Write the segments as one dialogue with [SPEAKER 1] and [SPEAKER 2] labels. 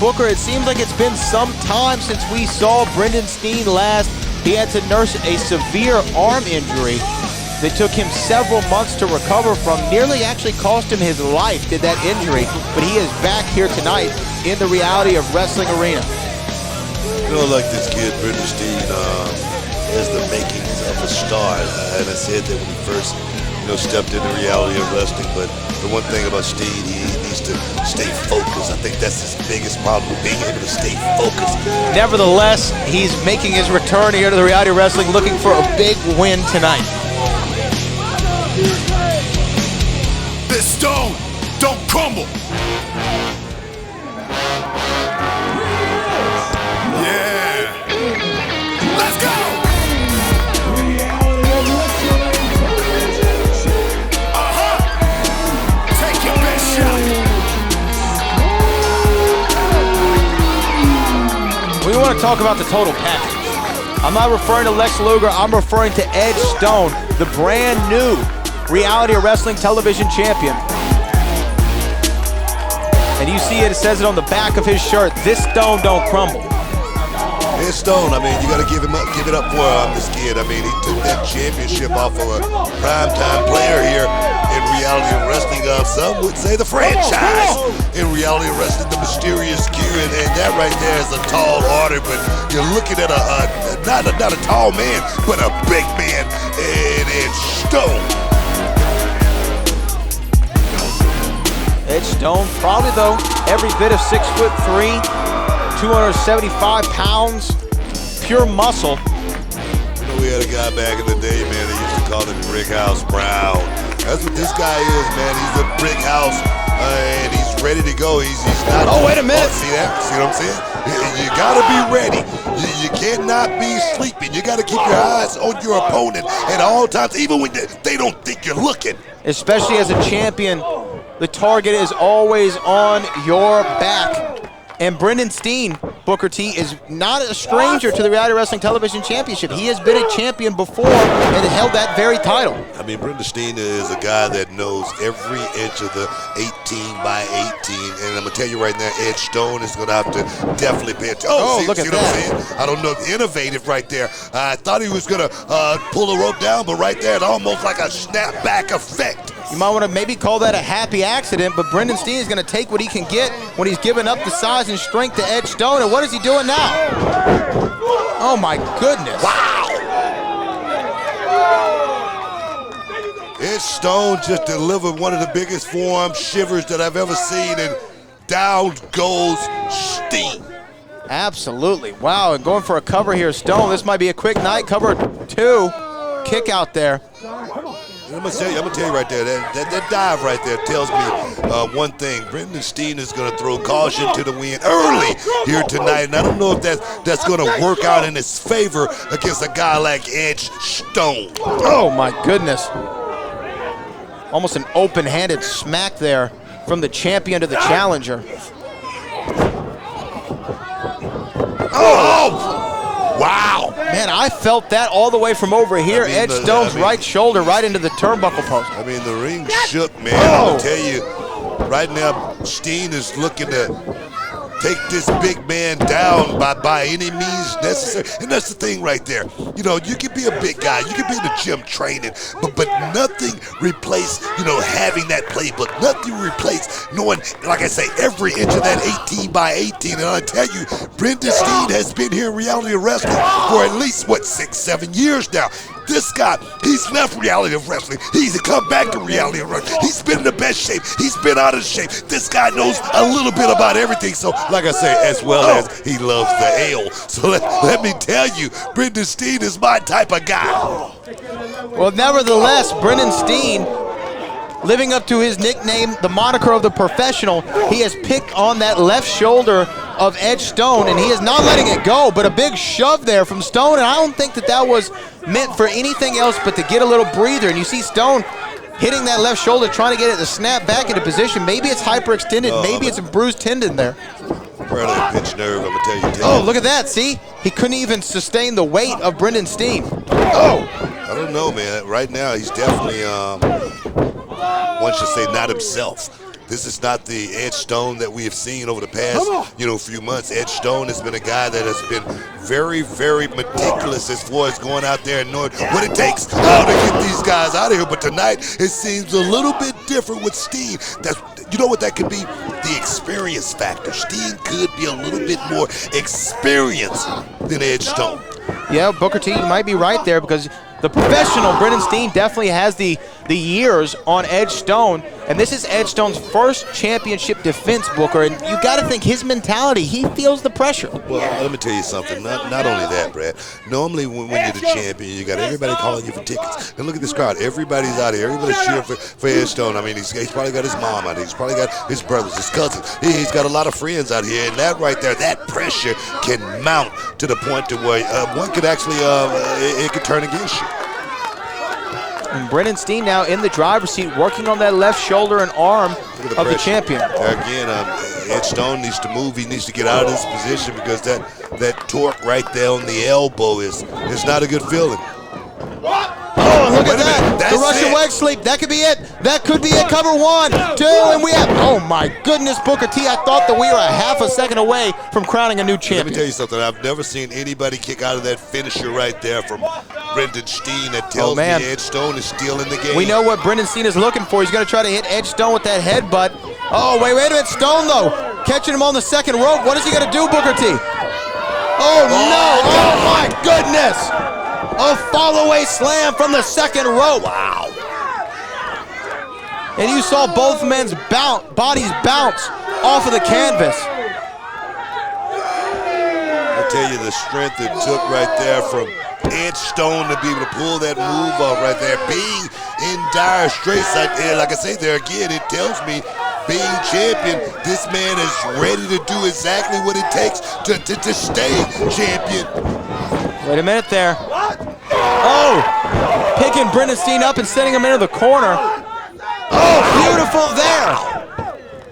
[SPEAKER 1] Booker, it seems like it's been some time since we saw Brenden Steen last. He had to nurse a severe arm injury that took him several months to recover from. Nearly actually cost him his life, did that injury. But he is back here tonight in the Reality of Wrestling arena.
[SPEAKER 2] You know, like this kid, Brenden Steen, has the makings of a star. And I said that when he first, stepped into Reality of Wrestling. But the one thing about Steen, he needs to stay focused. I think that's his biggest problem, being able to stay focused.
[SPEAKER 1] Nevertheless, he's making his return here to the Reality of Wrestling, looking for a big win tonight.
[SPEAKER 3] This stone don't crumble. Yeah. Let's go. Take your best shot.
[SPEAKER 1] We want to talk about the total package. I'm not referring to Lex Luger, I'm referring to Edge Stone, the brand new Reality of Wrestling television champion. And you see it says it on the back of his shirt, this stone don't crumble.
[SPEAKER 2] It's Stone, you got to give it up for this kid. He took that championship off of a primetime player here in Reality of Wrestling. Some would say the franchise in Reality of Wrestling, the mysterious Q, and that right there is a tall order. But you're looking at not a tall man, but a big man, and it's Stone.
[SPEAKER 1] Edge Stone, probably though, every bit of 6'3", 275 pounds, pure muscle.
[SPEAKER 2] We had a guy back in the day, man, they used to call him Brick House Brown. That's what this guy is, man. He's a brick house, and he's ready to go. He's not.
[SPEAKER 1] Oh, wait a minute.
[SPEAKER 2] See that? See what I'm saying? You gotta be ready. You cannot be sleeping. You gotta keep your eyes on your opponent at all times, even when they don't think you're looking.
[SPEAKER 1] Especially as a champion, the target is always on your back. And Brenden Steen, Booker T, is not a stranger to the Reality Wrestling Television Championship. He has been a champion before and held that very title.
[SPEAKER 2] Brenden Steen is a guy that knows every inch of the 18 by 18. And I'm going to tell you right now, Edge Stone is going to have to definitely pay attention.
[SPEAKER 1] Oh, look at
[SPEAKER 2] what I'm saying? I don't know, innovative right there. I thought he was going to pull the rope down, but right there, it's almost like a snapback effect.
[SPEAKER 1] You might want to maybe call that a happy accident, but Brenden Steen is going to take what he can get when he's given up the size and strength to Edge Stone. And what is he doing now? Oh my goodness.
[SPEAKER 2] Wow. Edge Stone just delivered one of the biggest forearm shivers that I've ever seen, and down goes Steen.
[SPEAKER 1] Absolutely. Wow, and going for a cover here, Stone. This might be a quick night. Cover 2. Kick out there.
[SPEAKER 2] I'm gonna tell you right there, that dive right there tells me one thing. Brenden Steen is gonna throw caution to the wind early here tonight, and I don't know if that's gonna work out in his favor against a guy like Edge Stone.
[SPEAKER 1] Oh my goodness. Almost an open-handed smack there from the champion to the challenger.
[SPEAKER 2] Oh! Wow!
[SPEAKER 1] Man, I felt that all the way from over here. Edge Stone's right shoulder right into the turnbuckle post.
[SPEAKER 2] The ring shook, man. I'm gonna tell you, right now, Steen is looking to take this big man down by any means necessary. And that's the thing right there. You can be a big guy. You can be in the gym training, but nothing replaces, having that playbook. Nothing replaces knowing, like I say, every inch of that 18 by 18. And I tell you, Brenden Steen has been here in Reality of Wrestling for at least, 6-7 years now. This guy, he's left Reality of Wrestling. He's come back to Reality of Wrestling. He's been in the best shape. He's been out of shape. This guy knows a little bit about everything. So, like I say, as well as he loves the ale. So let me tell you, Brenden Steen is my type of guy.
[SPEAKER 1] Well, nevertheless, Brenden Steen, living up to his nickname, the moniker of the professional, he has picked on that left shoulder of Edge Stone, and he is not letting it go, but a big shove there from Stone, and I don't think that was meant for anything else but to get a little breather. And you see Stone hitting that left shoulder, trying to get it to snap back into position. Maybe it's hyperextended, maybe it's a bruised tendon there.
[SPEAKER 2] Probably a pinched nerve, I'm gonna tell you.
[SPEAKER 1] Oh, look at that, see? He couldn't even sustain the weight of Brenden Steen.
[SPEAKER 2] I don't know, man. Right now, he's definitely, one should say, not himself. This is not the Edge Stone that we have seen over the past, few months. Edge Stone has been a guy that has been very, very meticulous as far as going out there and knowing what it takes to get these guys out of here. But tonight, it seems a little bit different with Steen. You know what that could be? The experience factor. Steen could be a little bit more experienced than Edge Stone.
[SPEAKER 1] Yeah, Booker T, you might be right there because the professional Brenden Steen definitely has the years on Edge Stone, and this is Edge Stone's first championship defense, Booker, and you got to think his mentality, he feels the pressure.
[SPEAKER 2] Well, let me tell you something. Not only that, Brad. Normally when you're the champion, you got everybody calling you for tickets. And look at this crowd. Everybody's out here. Everybody's cheering for Edge Stone. I mean, he's probably got his mom out here. He's probably got his brothers, his cousins. He's got a lot of friends out here, and that right there, that pressure can mount to the point to where one could actually, it could turn against you.
[SPEAKER 1] And Brenden Steen now in the driver's seat, working on that left shoulder and arm of the champion.
[SPEAKER 2] Again, Edge Stone needs to move. He needs to get out of this position because that torque right there on the elbow is not a good feeling.
[SPEAKER 1] Oh, and look at that. The Russian leg sweep. That could be it. That could be it. Cover 1, 2, and we have, oh my goodness, Booker T. I thought that we were a half a second away from crowning a new champion.
[SPEAKER 2] Let me tell you something. I've never seen anybody kick out of that finisher right there from Brenden Steen. That tells me Edge Stone is still in the game.
[SPEAKER 1] We know what Brenden Steen is looking for. He's going to try to hit Edge Stone with that headbutt. Oh, wait a minute. Stone, though, catching him on the second rope. What is he going to do, Booker T? Oh, no. Oh, my goodness. A fall-away slam from the second rope. Wow. And you saw both men's bodies bounce off of the canvas.
[SPEAKER 2] I tell you, the strength it took right there from Edge Stone to be able to pull that move off right there. Being in dire straits, like I say there again, it tells me being champion, this man is ready to do exactly what it takes to stay champion.
[SPEAKER 1] Wait a minute there. Oh, picking Brenden Steen up and sending him into the corner. Oh, beautiful there.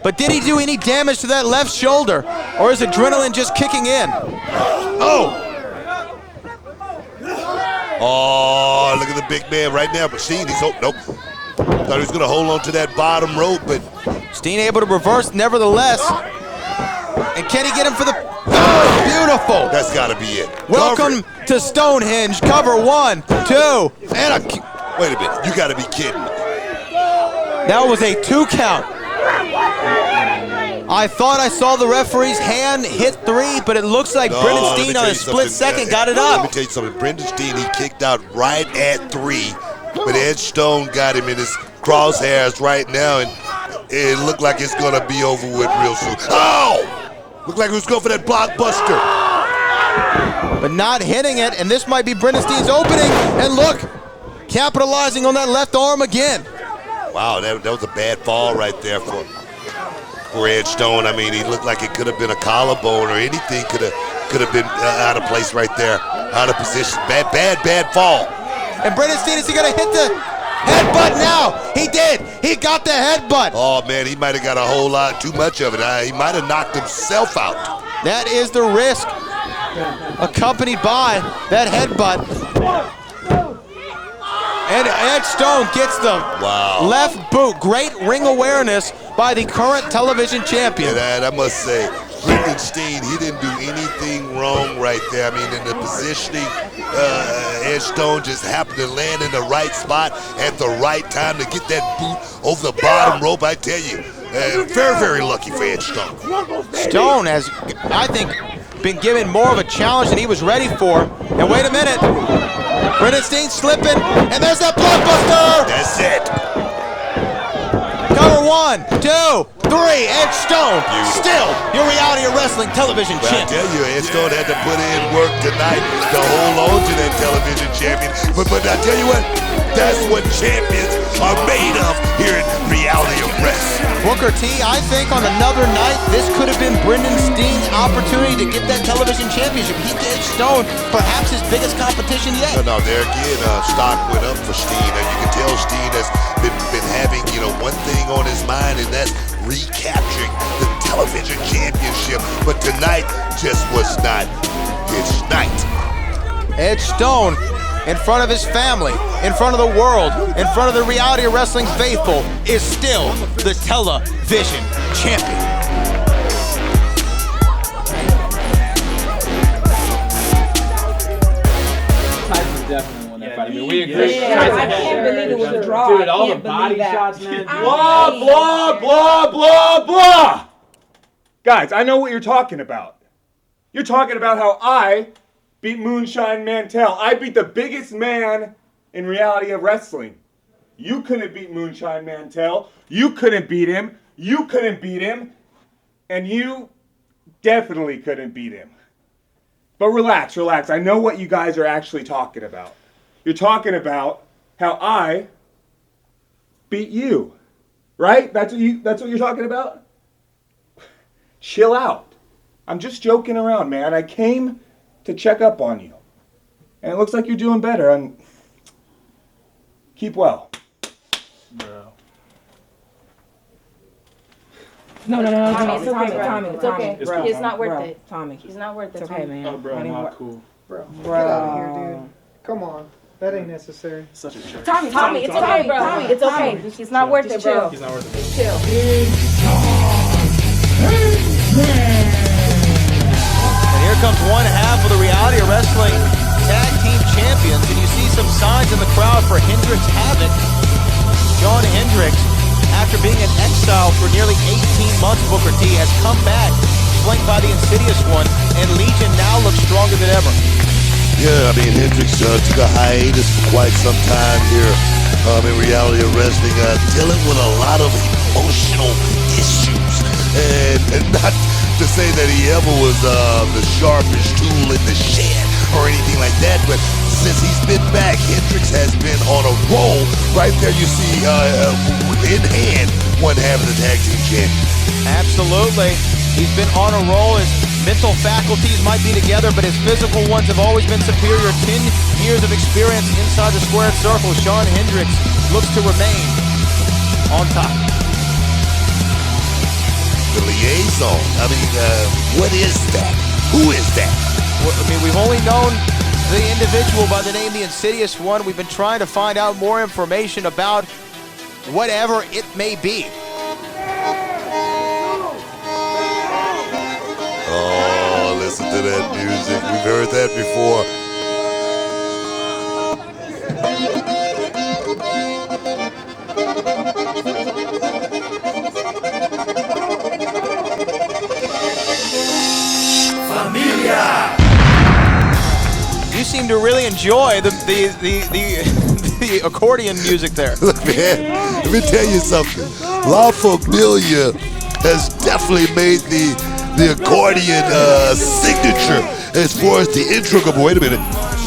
[SPEAKER 1] But did he do any damage to that left shoulder? Or is adrenaline just kicking in? Oh.
[SPEAKER 2] Oh, look at the big man right now. But Steen, nope. Thought he was going to hold on to that bottom rope, but
[SPEAKER 1] Steen able to reverse nevertheless. And can he get him for the... Oh, beautiful.
[SPEAKER 2] That's got to be it.
[SPEAKER 1] Welcome to Stonehenge. Cover 1, 2, and a...
[SPEAKER 2] Wait a minute. You got to be kidding me.
[SPEAKER 1] That was a 2 count. I thought I saw the referee's hand hit 3, but it looks like Brenden Steen on a split second got it up.
[SPEAKER 2] Let me tell you something. Brenden Steen, he kicked out right at 3, but Edge Stone got him in his crosshairs right now, and it looked like it's going to be over with real soon. Oh! Looked like he was going for that blockbuster.
[SPEAKER 1] But not hitting it, and this might be Brenden Steen's opening. And look, capitalizing on that left arm again.
[SPEAKER 2] Wow, that was a bad fall right there for Edge Stone. I mean, he looked like it could have been a collarbone or anything could have been out of place right there, out of position. Bad fall.
[SPEAKER 1] And Brenden Steen, is he going to hit the headbutt now? He did. He got the headbutt.
[SPEAKER 2] Oh, man, he might have got a whole lot too much of it. He might have knocked himself out.
[SPEAKER 1] That is the risk accompanied by that headbutt. And Edge Stone gets the left boot. Great ring awareness by the current television champion.
[SPEAKER 2] And I must say, Brenden Steen, he didn't do anything wrong right there. I mean, in the positioning, Edge Stone just happened to land in the right spot at the right time to get that boot over the bottom rope. I tell you, very, very lucky for Edge Stone.
[SPEAKER 1] Stone has, I think, been given more of a challenge than he was ready for. And wait a minute. Brenden Steen slipping, and there's that blockbuster!
[SPEAKER 2] That's it.
[SPEAKER 1] Cover 1, 2, 3, Edge Stone, still your reality of wrestling television champion.
[SPEAKER 2] I tell you, Edge Stone had to put in work tonight to hold on to that television champion. But I tell you what, that's what champions are made of here in reality of wrestling.
[SPEAKER 1] Booker T, I think on another night, this could have been Brenden Steen's opportunity to get that television championship. He gave Stone perhaps his biggest competition yet.
[SPEAKER 2] No, there again, stock went up for Steen, and you can tell Steen has been having, one thing on his mind, and that's recapturing the television championship. But tonight just was not his night.
[SPEAKER 1] Edge Stone in front of his family, in front of the world, in front of the reality of wrestling faithful, is still the television champion.
[SPEAKER 4] Definitely won that fight. I mean, we agree.
[SPEAKER 5] Yeah, I can't believe it was a draw.
[SPEAKER 4] Dude, all the body
[SPEAKER 5] that.
[SPEAKER 4] shots, man.
[SPEAKER 6] Blah, blah, blah, blah, blah. Guys, I know what you're talking about. You're talking about how I beat Moonshine Mantell. I beat the biggest man in reality of wrestling. You couldn't beat Moonshine Mantell. You couldn't beat him. You couldn't beat him. And you definitely couldn't beat him. But relax, relax. I know what you guys are actually talking about. You're talking about how I beat you, right? That's what you're talking about? Chill out. I'm just joking around, man. I came to check up on you. And it looks like you're doing better. And keep well.
[SPEAKER 4] Bro.
[SPEAKER 5] No, Tommy, it's okay, bro.
[SPEAKER 7] Tommy,
[SPEAKER 5] It's okay.
[SPEAKER 4] It's
[SPEAKER 5] Bro,
[SPEAKER 4] cool.
[SPEAKER 7] He's not worth it.
[SPEAKER 5] Tommy.
[SPEAKER 7] He's not worth it.
[SPEAKER 5] It's okay,
[SPEAKER 7] Tommy.
[SPEAKER 5] man.
[SPEAKER 4] Oh, bro, not cool.
[SPEAKER 8] Bro, get out of here, dude. Come on. That ain't necessary.
[SPEAKER 4] Such a jerk.
[SPEAKER 7] Tommy, it's okay, bro.
[SPEAKER 5] Tommy,
[SPEAKER 7] It's okay. He's not worth it, bro.
[SPEAKER 4] He's not worth it.
[SPEAKER 7] Chill.
[SPEAKER 1] And here comes one half of the reality of wrestling tag team champions, and you see some signs in the crowd for Hendrix Havoc. Shawn Hendrix, after being in exile for nearly 18 months, Booker T, has come back, flanked by the Insidious One, and Legion now looks stronger than ever.
[SPEAKER 2] Yeah, I mean, Hendrix took a hiatus for quite some time here in reality of wrestling, dealing with a lot of emotional issues. And not to say that he ever was the sharpest tool in the shed or anything like that, but since he's been back, Hendrix has been on a roll. Right there you see in hand one half of the tag team champion.
[SPEAKER 1] Absolutely. He's been on a roll. His mental faculties might be together, but his physical ones have always been superior. 10 years of experience inside the squared circle. Shawn Hendrix looks to remain on top.
[SPEAKER 2] The liaison. I mean, what is that? Who is that?
[SPEAKER 1] Well, I mean, we've only known the individual by the name the Insidious One. We've been trying to find out more information about whatever it may be.
[SPEAKER 2] Oh, listen to that music. We've heard that before.
[SPEAKER 3] Familia!
[SPEAKER 1] You seem to really enjoy the accordion music there.
[SPEAKER 2] Look, man, let me tell you something. La Familia has definitely made the accordion signature as far as the intro. Wait a minute.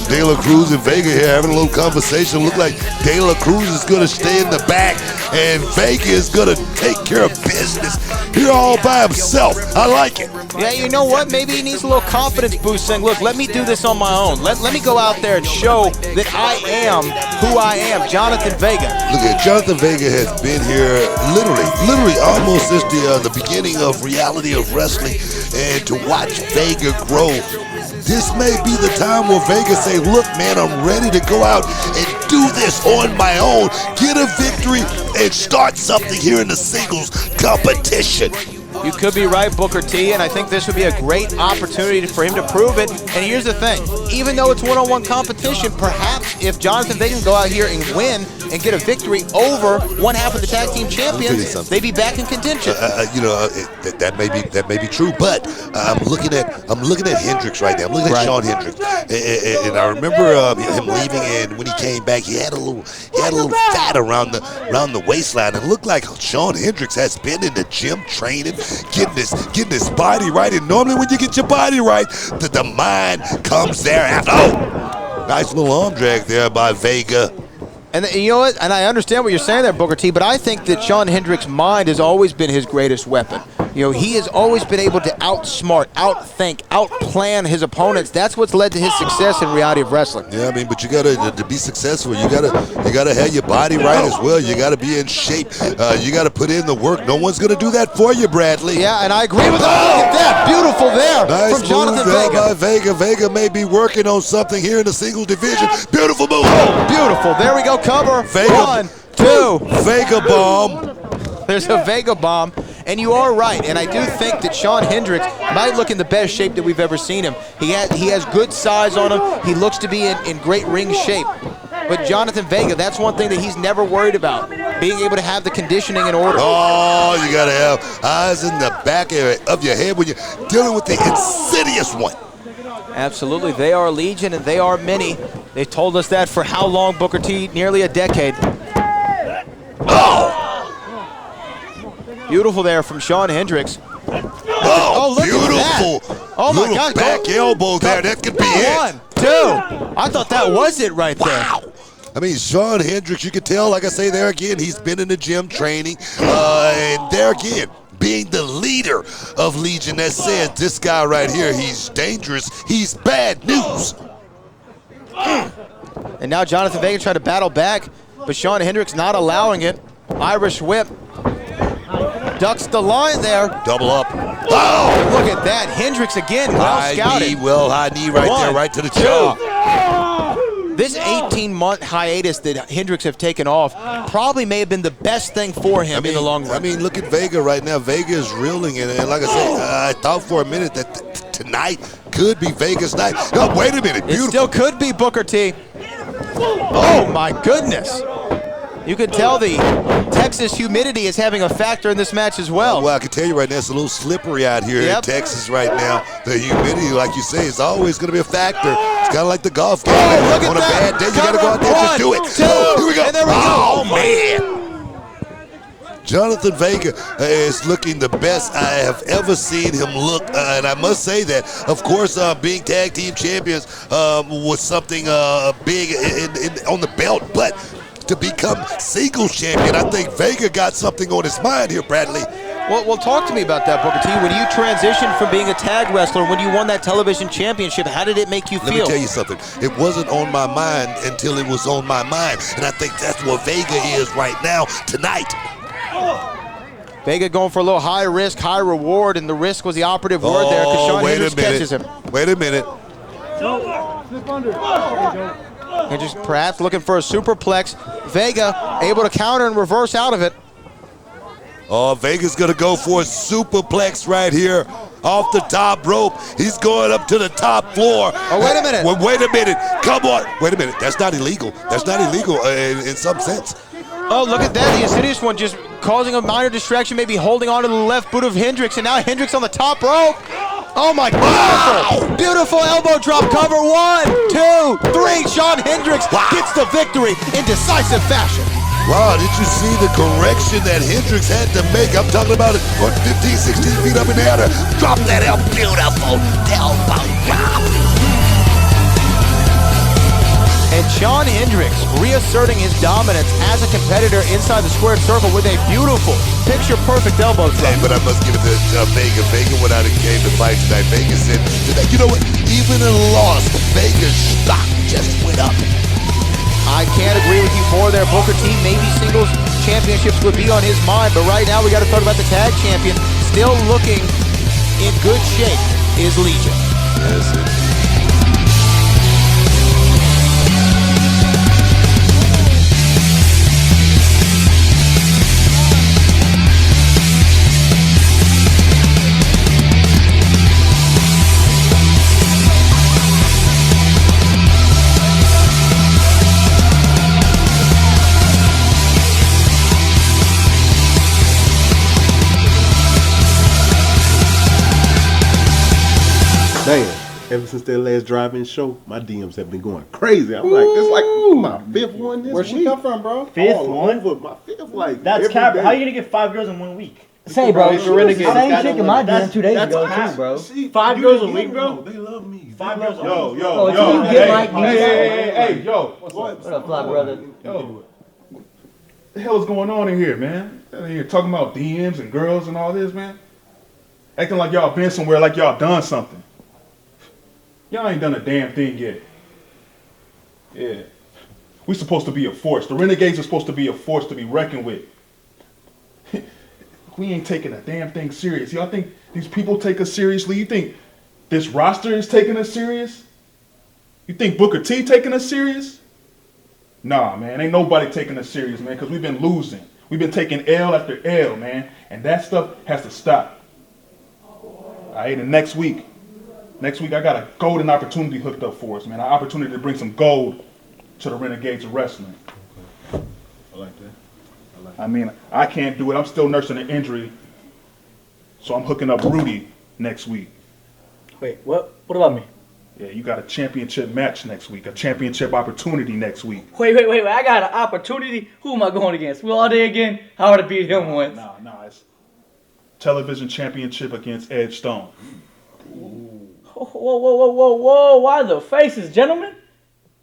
[SPEAKER 2] De La Cruz and Vega here having a little conversation. Look like De La Cruz is going to stay in the back and Vega is going to take care of business here all by himself. I like it.
[SPEAKER 1] Yeah, you know what? Maybe he needs a little confidence boost saying, look, let me do this on my own. Let me go out there and show that I am who I am, Johnathan Vega.
[SPEAKER 2] Look at Johnathan Vega has been here literally almost since the beginning of reality of wrestling, and to watch Vega grow, this may be the time where Vega say, look, man, I'm ready to go out and do this on my own, get a victory, and start something here in the singles competition.
[SPEAKER 1] You could be right, Booker T, and I think this would be a great opportunity for him to prove it. And here's the thing, even though it's one-on-one competition, perhaps if Johnathan Vega can go out here and win and get a victory over one half of the tag team champions, they'd be back in contention.
[SPEAKER 2] That may be true, but I'm looking at Hendrix right now. I'm looking at Shawn Hendrix, and I remember him leaving, and when he came back, he had a little fat around the waistline, and it looked like Shawn Hendrix has been in the gym training, getting his body right. And normally when you get your body right, the mind comes there after. Oh, nice little arm drag there by Vega.
[SPEAKER 1] And you know what? And I understand what you're saying there, Booker T, but I think that Shawn Hendrix' mind has always been his greatest weapon. You know, he has always been able to outsmart, outthink, outplan his opponents. That's what's led to his success in reality of wrestling.
[SPEAKER 2] Yeah, I mean, but you gotta to be successful. You gotta have your body right as well. You gotta be in shape. You gotta put in the work. No one's gonna do that for you, Bradley.
[SPEAKER 1] Yeah, and I agree with that. Look at that, beautiful there
[SPEAKER 2] Nice
[SPEAKER 1] from Johnathan
[SPEAKER 2] move
[SPEAKER 1] Vega.
[SPEAKER 2] by Vega. Vega may be working on something here in the single division. Beautiful move.
[SPEAKER 1] Beautiful. There we go. Cover.
[SPEAKER 2] Vega.
[SPEAKER 1] 1, 2.
[SPEAKER 2] Vega bomb.
[SPEAKER 1] There's a Vega bomb. And you are right, and I do think that Shawn Hendrix might look in the best shape that we've ever seen him. He has good size on him. He looks to be in great ring shape. But Johnathan Vega, that's one thing that he's never worried about, being able to have the conditioning in order.
[SPEAKER 2] Oh, you gotta have eyes in the back of your head when you're dealing with the insidious one.
[SPEAKER 1] Absolutely. They are legion, and they are many. They've told us that for how long, Booker T? Nearly a decade.
[SPEAKER 2] Oh!
[SPEAKER 1] Beautiful there from Shawn Hendrix.
[SPEAKER 2] Oh,
[SPEAKER 1] look
[SPEAKER 2] beautiful.
[SPEAKER 1] at that. Oh, my
[SPEAKER 2] Little
[SPEAKER 1] God.
[SPEAKER 2] back elbow there. That could be it.
[SPEAKER 1] 1, 2. I thought that was it right there.
[SPEAKER 2] Wow. I mean, Shawn Hendrix, you can tell, like I say there again, he's been in the gym training. And there again, being the leader of Legion that says this guy right here, he's dangerous. He's bad news.
[SPEAKER 1] And now Johnathan Vega trying to battle back, but Shawn Hendrix not allowing it. Irish whip. Ducks the line there.
[SPEAKER 2] Double up. Oh!
[SPEAKER 1] Look at that. Hendrix again, well scouted.
[SPEAKER 2] High knee right there, right to the jaw.
[SPEAKER 1] This 18-month hiatus that Hendrix have taken off probably may have been the best thing for him in the long run.
[SPEAKER 2] I mean, look at Vega right now. Vega is reeling, and like I said, I thought for a minute that tonight could be Vega's night. Oh, wait a minute. Beautiful.
[SPEAKER 1] It still could be Booker T. Oh, my goodness. You can tell the Texas humidity is having a factor in this match as well.
[SPEAKER 2] Well, I can tell you right now, it's a little slippery out here in Texas right now. The humidity, like you say, is always going to be a factor. It's kind of like the golf game.
[SPEAKER 1] Look at
[SPEAKER 2] On a
[SPEAKER 1] that.
[SPEAKER 2] bad day, you got to go out there and just do it.
[SPEAKER 1] 1, 2,
[SPEAKER 2] Here we go.
[SPEAKER 1] and there we go.
[SPEAKER 2] Oh, man. Johnathan Vega is looking the best I have ever seen him look, and I must say that, of course, being tag team champions was something big on the belt, but to become singles champion, I think Vega got something on his mind here, Bradley.
[SPEAKER 1] Well, talk to me about that, Booker T. When you transitioned from being a tag wrestler, when you won that television championship, how did it make you feel?
[SPEAKER 2] Let me tell you something. It wasn't on my mind until it was on my mind, and I think that's what Vega is right now, tonight.
[SPEAKER 1] Vega going for a little high risk, high reward, and the risk was the operative word there because Shawn Hendrix catches him.
[SPEAKER 2] Wait a minute.
[SPEAKER 1] Hendrix perhaps looking for a superplex. Vega able to counter and reverse out of it.
[SPEAKER 2] Oh, Vega's going to go for a superplex right here off the top rope. He's going up to the top floor.
[SPEAKER 1] Oh, wait a minute.
[SPEAKER 2] Wait a minute. Come on. Wait a minute. That's not illegal. That's not illegal in some sense.
[SPEAKER 1] Oh, look at that. The insidious one just causing a minor distraction, maybe holding on to the left boot of Hendrix, and now Hendrix on the top rope. Oh, my God. Beautiful elbow drop cover. 1, 2, 3. Shawn Hendrix gets the victory in decisive fashion.
[SPEAKER 2] Wow, did you see the correction that Hendrix had to make? I'm talking about it, 15, 16 feet up in the air to drop that elbow. Beautiful elbow drop.
[SPEAKER 1] And Shawn Hendrix reasserting his dominance as a competitor inside the squared circle with a beautiful, picture-perfect elbow drop.
[SPEAKER 2] Hey, but I must give it to Vega. Vega went out and came to fight tonight. Vega said, you know what? Even in a loss, Vega's stock just went up.
[SPEAKER 1] I can't agree with you more there, Booker T. Maybe singles championships would be on his mind, but right now we got to talk about the tag champion. Still looking in good shape is Legion.
[SPEAKER 2] Yes,
[SPEAKER 9] Man, ever since that last drive-in show, my DMs have been going crazy. I'm like, it's like my fifth one this
[SPEAKER 8] Where'd
[SPEAKER 9] week.
[SPEAKER 8] she come from, bro?
[SPEAKER 10] Fifth
[SPEAKER 9] All
[SPEAKER 10] one?
[SPEAKER 9] over my fifth, like
[SPEAKER 10] That's
[SPEAKER 9] every
[SPEAKER 10] cap.
[SPEAKER 9] day.
[SPEAKER 10] How are you gonna get 5 girls in 1 week?
[SPEAKER 5] Say, bro,
[SPEAKER 8] It's
[SPEAKER 5] she
[SPEAKER 8] a
[SPEAKER 5] was the
[SPEAKER 8] renegade.
[SPEAKER 5] same chick in my
[SPEAKER 10] That's-
[SPEAKER 5] DM 2 days
[SPEAKER 10] that's
[SPEAKER 5] ago,
[SPEAKER 10] cap.
[SPEAKER 5] too, bro.
[SPEAKER 9] See,
[SPEAKER 10] 5
[SPEAKER 9] you
[SPEAKER 10] girls a
[SPEAKER 9] get
[SPEAKER 10] week,
[SPEAKER 9] it,
[SPEAKER 10] bro?
[SPEAKER 9] They love me.
[SPEAKER 10] 5 girls a
[SPEAKER 9] Yo,
[SPEAKER 10] week.
[SPEAKER 9] yo,
[SPEAKER 5] Oh,
[SPEAKER 9] yo.
[SPEAKER 5] you get like
[SPEAKER 9] hey, yo.
[SPEAKER 5] What up, fly brother?
[SPEAKER 11] Yo, what the hell is going on in here, man? In here talking about DMs and girls and all this, man.
[SPEAKER 6] Acting like y'all been somewhere, like y'all done something. Y'all ain't done a damn thing yet. Yeah. We supposed to be a force. The Renegades are supposed to be a force to be reckoned with. We ain't taking a damn thing serious. Y'all think these people take us seriously? You think this roster is taking us serious? You think Booker T taking us serious? Nah, man. Ain't nobody taking us serious, man, because we've been losing. We've been taking L after L, man. And that stuff has to stop. All right, and next week I got a golden opportunity hooked up for us, man. An opportunity to bring some gold to the Renegades of Wrestling.
[SPEAKER 9] I like that.
[SPEAKER 6] I mean, I can't do it. I'm still nursing an injury. So I'm hooking up Rudy next week.
[SPEAKER 10] Wait, what? What about me?
[SPEAKER 6] Yeah, you got a championship match next week. A championship opportunity next week.
[SPEAKER 10] Wait. I got an opportunity? Who am I going against? Will Day again? I would have beat him once.
[SPEAKER 6] Nah. It's television championship against Edge Stone.
[SPEAKER 10] Whoa. Why the faces, gentlemen?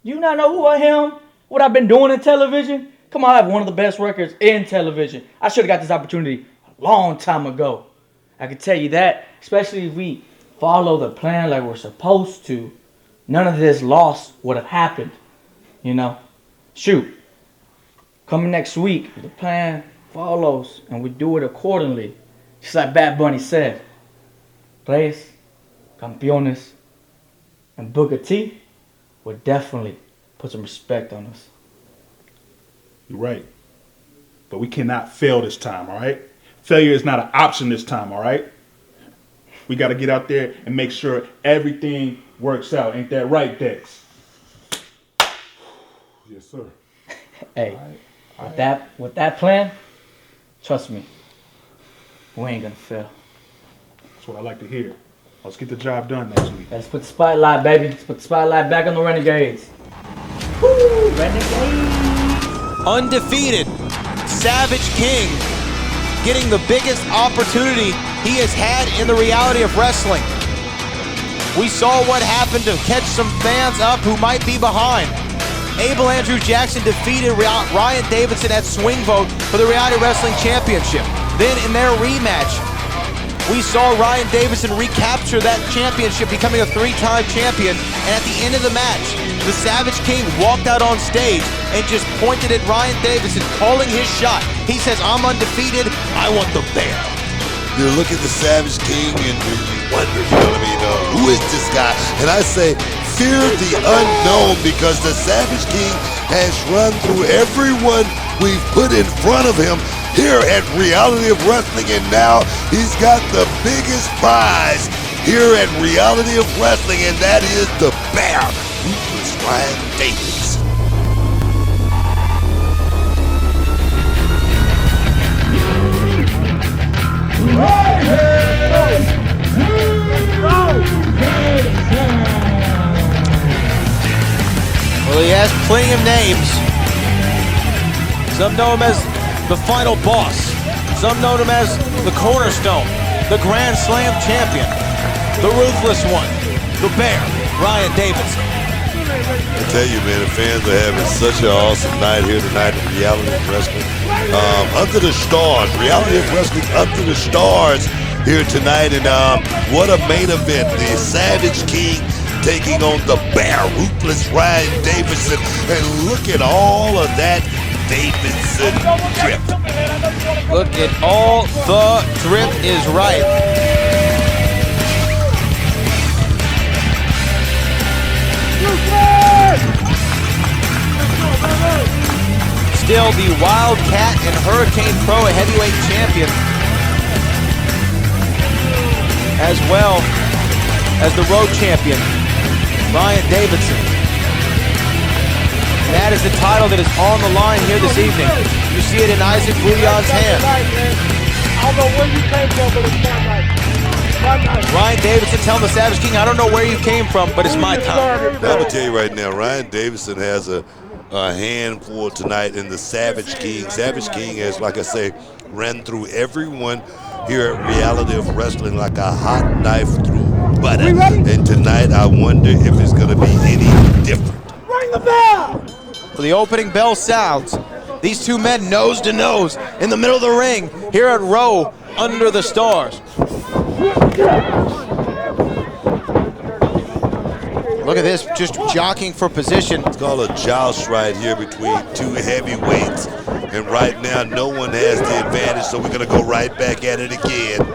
[SPEAKER 10] You not know who I am? What I've been doing in television? Come on, I have one of the best records in television. I should have got this opportunity a long time ago. I can tell you that, especially if we follow the plan like we're supposed to, none of this loss would have happened. You know? Shoot. Coming next week, the plan follows and we do it accordingly. Just like Bad Bunny said. Reyes, Campeones, and Booker T would definitely put some respect on us.
[SPEAKER 6] You're right. But we cannot fail this time, all right? Failure is not an option this time, all right? We got to get out there and make sure everything works out. Ain't that right, Dex?
[SPEAKER 9] Yes, sir.
[SPEAKER 10] Hey, with that plan, trust me, we ain't gonna fail.
[SPEAKER 6] That's what I like to hear. Let's get the job done next week.
[SPEAKER 10] Let's put the spotlight, baby. Let's put the spotlight back on the Renegades. Woo! Renegades!
[SPEAKER 1] Undefeated, Savage King, getting the biggest opportunity he has had in the reality of wrestling. We saw what happened to catch some fans up who might be behind. Abel Andrew Jackson defeated Ryan Davidson at Swing Vote for the Reality Wrestling Championship. Then in their rematch, we saw Ryan Davidson recapture that championship, becoming a 3-time champion. And at the end of the match, the Savage King walked out on stage and just pointed at Ryan Davidson, calling his shot. He says, "I'm undefeated, I want the bear."
[SPEAKER 2] You look at the Savage King and you wonder, you know what I mean, who is this guy? And I say, fear the unknown, because the Savage King has run through everyone we've put in front of him here at Reality of Wrestling, and now he's got the biggest prize here at Reality of Wrestling, and that is the bear, Ruthless Ryan Davidson.
[SPEAKER 1] Well, he has plenty of names. Some know him as the Final Boss. Some know him as the Cornerstone, the Grand Slam Champion, the Ruthless One, the Bear, Ryan Davidson.
[SPEAKER 2] I tell you, man, the fans are having such an awesome night here tonight at Reality of Wrestling. Under the Stars, Reality of Wrestling Under the Stars here tonight, and what a main event. The Savage King taking on the Bear, Ruthless Ryan Davidson, and look at all of that Davidson drip.
[SPEAKER 1] Look at all the drip is right. Still the Wildcat and Hurricane Pro heavyweight champion, as well as the road champion, Ryan Davidson. And that is the title that is on the line here this evening. You see it in Isaac Bouillon's hand.
[SPEAKER 8] I don't know where you came from, but it's my night.
[SPEAKER 1] Ryan Davidson telling the Savage King, "I don't know where you came from, but it's my time."
[SPEAKER 2] I'm going to tell you right now, Ryan Davidson has a handful tonight in the Savage King. Savage King has, like I say, ran through everyone here at Reality of Wrestling like a hot knife through butter. And tonight, I wonder if it's going to be any different.
[SPEAKER 8] Ring the bell!
[SPEAKER 1] For the opening bell sounds, these two men nose to nose in the middle of the ring here at Row Under the Stars. Look at this, just jockeying for position.
[SPEAKER 2] It's called a joust right here between two heavyweights. And right now, no one has the advantage, so we're going to go right back at it again.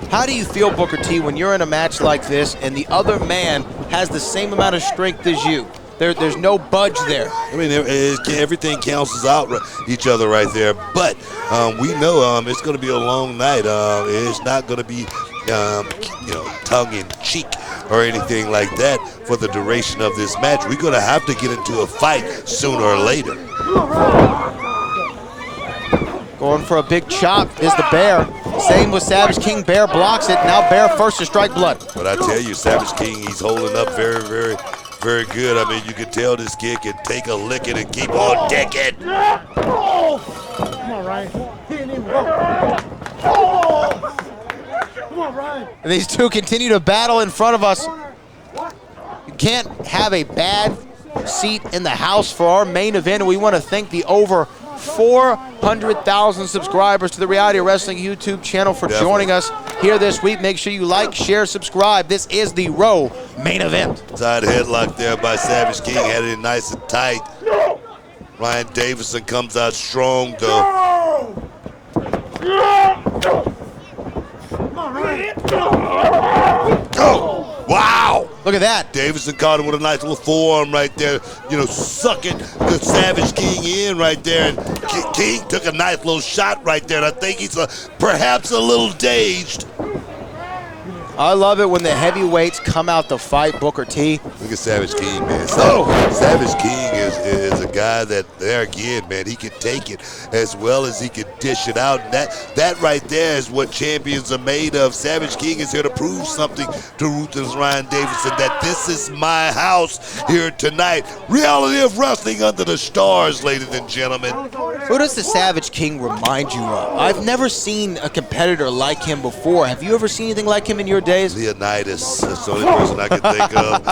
[SPEAKER 1] How do you feel, Booker T, when you're in a match like this and the other man has the same amount of strength as you? There's no budge there.
[SPEAKER 2] I mean, everything cancels out each other right there. But we know it's going to be a long night. It's not going to be, tongue in cheek or anything like that for the duration of this match. We're going to have to get into a fight sooner or later.
[SPEAKER 1] Going for a big chop is the Bear. Same with Savage King. Bear blocks it. Now Bear first to strike blood.
[SPEAKER 2] But I tell you, Savage King, he's holding up very, very, very good. I mean, you can tell this kid can take a licking and keep on decking.
[SPEAKER 8] Come on, Ryan. He didn't even go. Come on, Ryan.
[SPEAKER 1] And these two continue to battle in front of us. You can't have a bad seat in the house for our main event. And we want to thank the over 400,000 subscribers to the Reality Wrestling YouTube channel for joining us here this week. Make sure you like, share, subscribe. This is the Raw main event.
[SPEAKER 2] Side headlock there by Savage King. Had it nice and tight. Ryan Davidson comes out strong, though. Oh, wow.
[SPEAKER 1] Look at that.
[SPEAKER 2] Davidson caught him with a nice little forearm right there, sucking the Savage King in right there. And King took a nice little shot right there, and I think he's perhaps a little dazed.
[SPEAKER 1] I love it when the heavyweights come out to fight, Booker T.
[SPEAKER 2] Look at Savage King, man. Savage King is a guy that, there again, man, he can take it as well as he can dish it out. And that right there is what champions are made of. Savage King is here to prove something to Ruthless Ryan Davidson, that this is my house here tonight. Reality of wrestling under the stars, ladies and gentlemen.
[SPEAKER 1] Who does the Savage King remind you of? I've never seen a competitor like him before. Have you ever seen anything like him in your days?
[SPEAKER 2] Leonidas. That's the only person I can think of.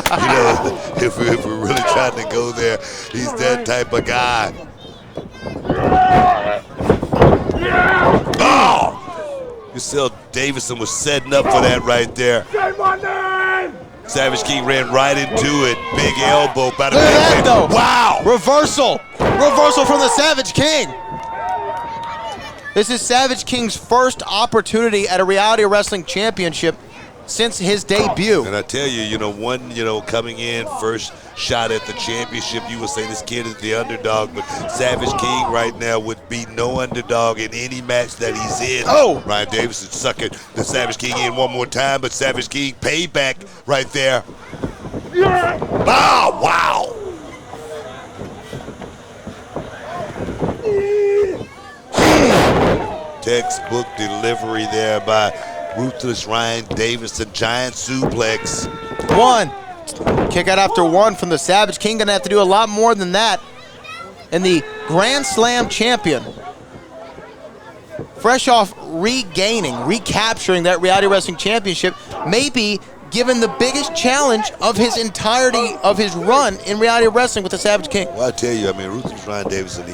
[SPEAKER 2] If we're really trying to go there, he's that type of guy. Oh! You see, Davidson was setting up for that right there.
[SPEAKER 8] Say my name!
[SPEAKER 2] Savage King ran right into it. Big elbow.
[SPEAKER 1] Look at that, though.
[SPEAKER 2] Wow!
[SPEAKER 1] Reversal. Reversal from the Savage King. This is Savage King's first opportunity at a Reality Wrestling Championship since his debut.
[SPEAKER 2] And I tell you, one, coming in, first shot at the championship, you would say this kid is the underdog, but Savage King right now would be no underdog in any match that he's in.
[SPEAKER 1] Oh!
[SPEAKER 2] Ryan Davidson sucking the Savage King in one more time, but Savage King payback right there. Oh, wow! Textbook delivery there by Ruthless Ryan Davidson. Giant suplex.
[SPEAKER 1] One. Kick out after one from the Savage King. Gonna have to do a lot more than that. And the Grand Slam champion, fresh off recapturing that Reality Wrestling Championship, maybe given the biggest challenge of his entirety of his run in Reality Wrestling with the Savage King.
[SPEAKER 2] Well, I tell you, Ruthless Ryan Davidson,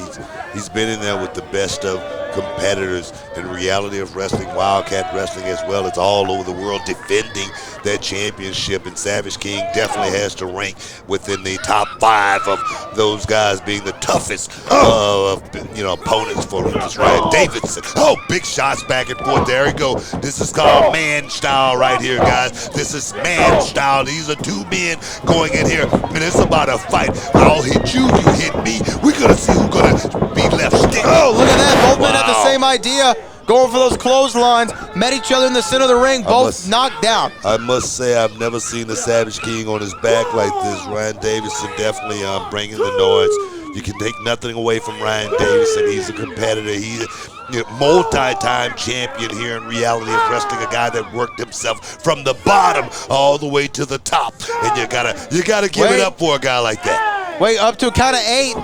[SPEAKER 2] he's been in there with the best of competitors in Reality of Wrestling, Wildcat Wrestling as well. It's all over the world defending that championship, and Savage King definitely has to rank within the top 5 of those guys being the toughest opponents for Ruthless Ryan Davidson. Oh, big shots back and forth. There we go. This is called man style right here, guys. This is man style. These are two men going in here, and it's about a fight. I'll hit you, you hit me. We're gonna see who's gonna be left standing.
[SPEAKER 1] Oh, look at that. Both men have the same idea. Going for those clotheslines. Met each other in the center of the ring. Both knocked down.
[SPEAKER 2] I must say, I've never seen the Savage King on his back like this. Ryan Davidson definitely bringing the noise. You can take nothing away from Ryan Davidson. He's a competitor. He's a multi-time champion here in Reality of Wrestling. A guy that worked himself from the bottom all the way to the top. And you gotta give it up for a guy like that.
[SPEAKER 1] Wait, up to a count of 8.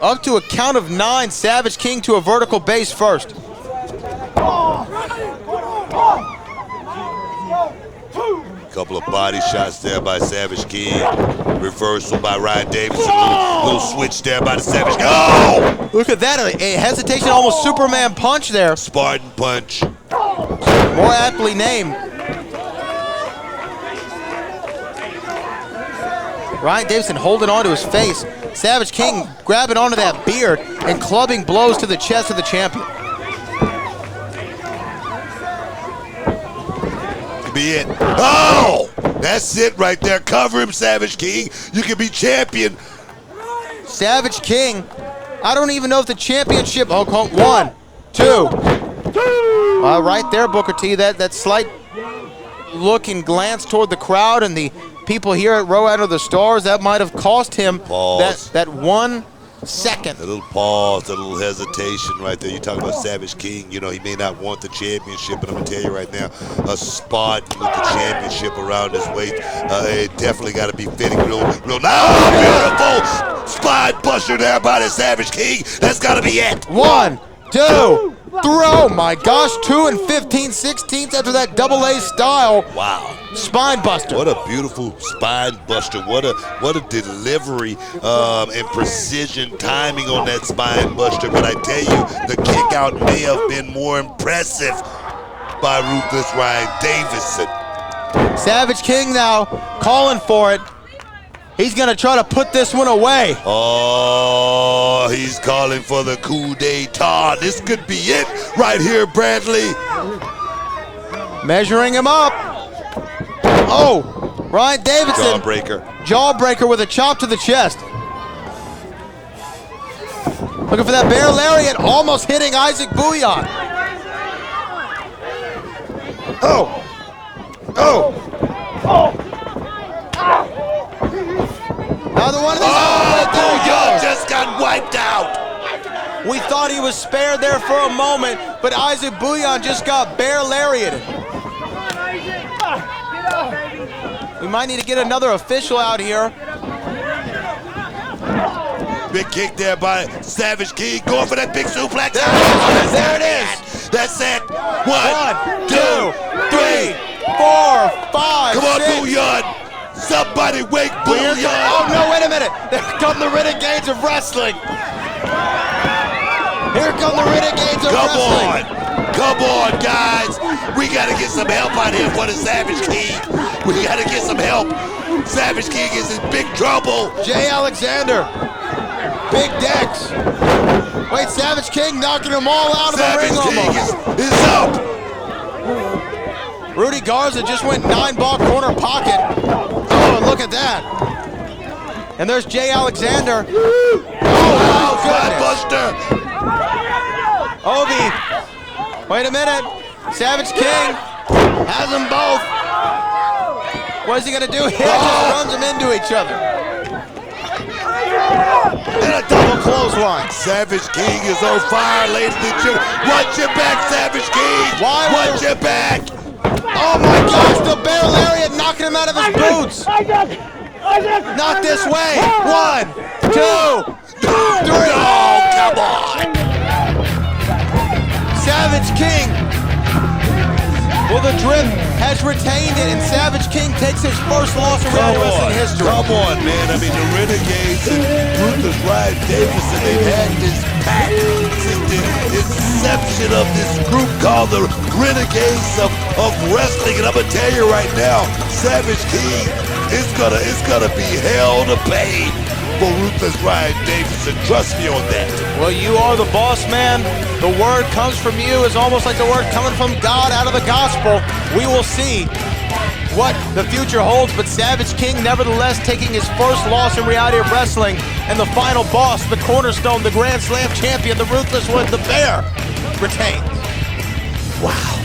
[SPEAKER 1] Up to a count of 9. Savage King to a vertical base first.
[SPEAKER 2] Couple of body shots there by Savage King. Reversal by Ryan Davidson. Little switch there by the Savage King. Oh!
[SPEAKER 1] Look at that. A hesitation, almost Superman punch there.
[SPEAKER 2] Spartan punch.
[SPEAKER 1] More aptly named. Ryan Davidson holding on to his face. Savage King grabbing onto that beard and clubbing blows to the chest of the champion.
[SPEAKER 2] Could be it. Oh! That's it right there. Cover him, Savage King. You can be champion.
[SPEAKER 1] Savage King. I don't even know if the championship. Oh, 1, 2. Right there, Booker T. That slight look and glance toward the crowd and the people here at Row Out of the Stars, that might have cost him that 1 second.
[SPEAKER 2] A little pause, a little hesitation right there. You talk about Savage King, you know, he may not want the championship, but I'm going to tell you right now, a spot with the championship around his waist, it definitely got to be fitting real beautiful spine buster there by the Savage King. That's got to be it.
[SPEAKER 1] 1, 2, 3. Oh my gosh, 2 and 15/16 after that double A style.
[SPEAKER 2] Wow.
[SPEAKER 1] Spine buster.
[SPEAKER 2] What a beautiful spine buster. What a delivery and precision timing on that spine buster. But I tell you, the kick out may have been more impressive by Ruthless Ryan Davidson.
[SPEAKER 1] Savage King now calling for it. He's going to try to put this one away.
[SPEAKER 2] Oh, he's calling for the coup d'etat. This could be it right here, Bradley.
[SPEAKER 1] Measuring him up. Oh, Ryan Davidson.
[SPEAKER 2] Jawbreaker.
[SPEAKER 1] Jawbreaker with a chop to the chest. Looking for that bear lariat, almost hitting Isaac Bouillon. Oh. Another one of these.
[SPEAKER 2] Bouillon just got wiped out.
[SPEAKER 1] We thought he was spared there for a moment, but Isaac Bouillon just got bear lariated. We might need to get another official out here.
[SPEAKER 2] Big kick there by Savage King, going for that big suplex.
[SPEAKER 1] There it is.
[SPEAKER 2] That's it. 1,
[SPEAKER 1] 2, 3, 4, 5,
[SPEAKER 2] Come on,
[SPEAKER 1] 6.
[SPEAKER 2] Bouillon. Somebody wake Bouillon.
[SPEAKER 1] Oh no, wait a minute. There come the Renegades of Wrestling. Here come the Renegades of Wrestling.
[SPEAKER 2] Come on, guys. We got to get some help out here for the Savage King. We got to get some help. Savage King is in big trouble.
[SPEAKER 1] Jay Alexander. Big Dex. Wait, Savage King knocking them all out of the ring almost.
[SPEAKER 2] Savage King is up.
[SPEAKER 1] Rudy Garza just went 9-ball corner pocket. Oh, and look at that. And there's Jay Alexander. Oh,
[SPEAKER 2] Buster.
[SPEAKER 1] Obi. Wait a minute. Savage King has them both. What is he going to do here? Just runs them into each other. And a double clothesline.
[SPEAKER 2] Savage King is on fire, ladies and gentlemen. Watch your back, Savage King. Watch your back.
[SPEAKER 1] Oh my gosh, the bear lariat knocking him out of his boots. Not this way. 1, 2, 3.
[SPEAKER 2] Oh, come on.
[SPEAKER 1] Savage King. Well, the drip has retained it, and Savage King takes his first loss in wrestling history.
[SPEAKER 2] Come on, man. I mean, the Renegades and Ruthless Ryan Davidson, they've had this pact since the inception of this group called the Renegades of wrestling. And I'm going to tell you right now, Savage King is gonna be hell to pay for Ruthless Ryan Davidson. Trust me on that.
[SPEAKER 1] Well, you are the boss, man. The word comes from you is almost like the word coming from God out of the gospel. We will see what the future holds, but Savage King nevertheless taking his first loss in reality of wrestling, and the final boss, the cornerstone, the Grand Slam champion, the Ruthless One, the Bear, retains.
[SPEAKER 2] Wow.